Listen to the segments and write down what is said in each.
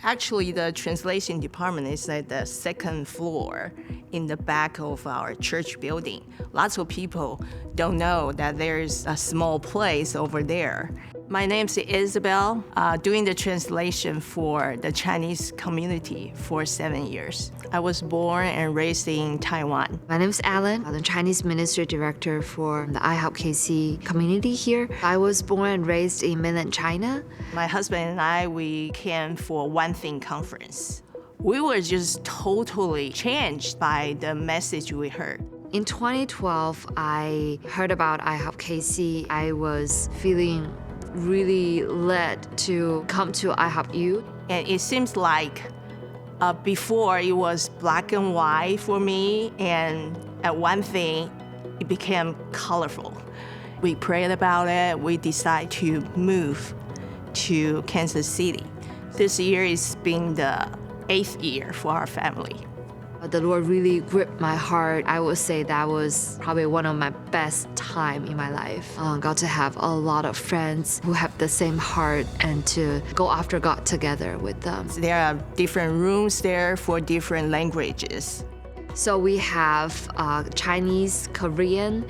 Actually, the translation department is at the second floor in the back of our church building. Lots of people don't know that there's a small place over there. My name's Isabel, doing the translation for the Chinese community for 7 years. I was born and raised in Taiwan. My name is Alan. I'm the Chinese Ministry Director for the IHOP KC community here. I was born and raised in mainland China. My husband and I, we came for One Thing conference. We were just totally changed by the message we heard. In 2012, I heard about IHOP KC. I was feeling really led to come to IHOP U. And it seems like before it was black and white for me, and at One Thing, it became colorful. We prayed about it. We decided to move to Kansas City. This year has been the 8th year for our family. The Lord really gripped my heart. I would say that was probably one of my best time in my life. Got to have a lot of friends who have the same heart and to go after God together with them. There are different rooms there for different languages. So we have Chinese, Korean,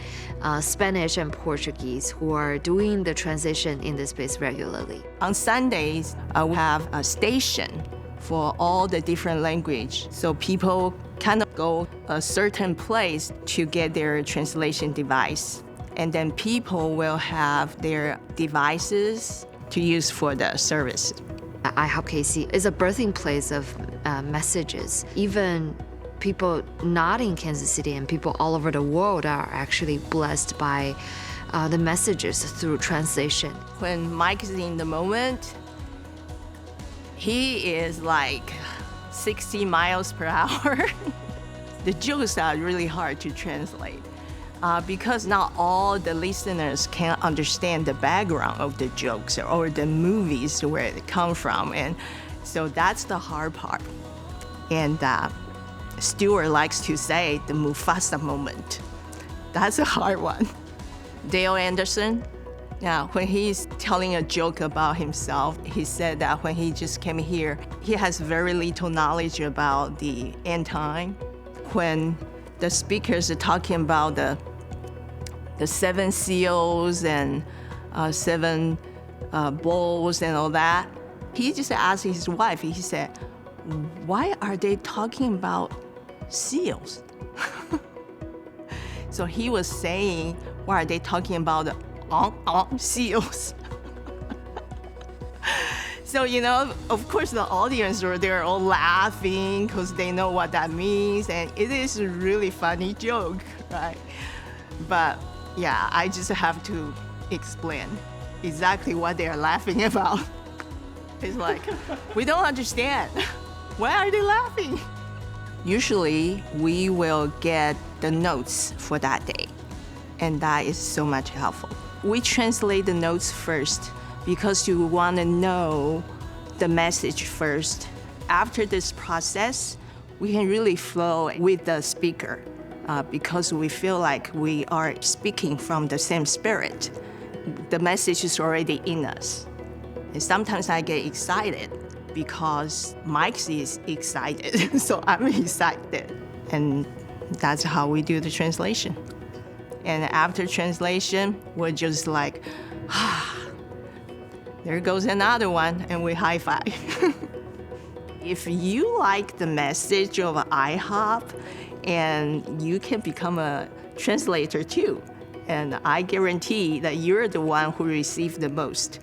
Spanish, and Portuguese who are doing the transition in this space regularly. On Sundays, we have a station for all the different language. So people kind of go a certain place to get their translation device. And then people will have their devices to use for the service. IHOP KC is a birthing place of messages. Even people not in Kansas City and people all over the world are actually blessed by the messages through translation. When Mike is in the moment, he is like 60 miles per hour. The jokes are really hard to translate because not all the listeners can understand the background of the jokes or the movies where they come from. And so that's the hard part. And Stuart likes to say the Mufasa moment. That's a hard one. Dale Anderson, now, when he's telling a joke about himself, he said that when he just came here, he has very little knowledge about the end time. When the speakers are talking about the 7 seals and 7 bowls and all that, he just asked his wife, he said, why are they talking about seals? So he was saying, why are they talking about the seals? So, of course, the audience, they're all laughing because they know what that means. And it is a really funny joke, right? But yeah, I just have to explain exactly what they're laughing about. It's like, we don't understand. Why are they laughing? Usually, we will get the notes for that day. And that is so much helpful. We translate the notes first because you want to know the message first. After this process, we can really flow with the speaker because we feel like we are speaking from the same spirit. The message is already in us. And sometimes I get excited because Mike is excited, so I'm excited. And that's how we do the translation. And after translation, we're just like, there goes another one, and we high five. If you like the message of IHOP, and you can become a translator too, and I guarantee that you're the one who received the most.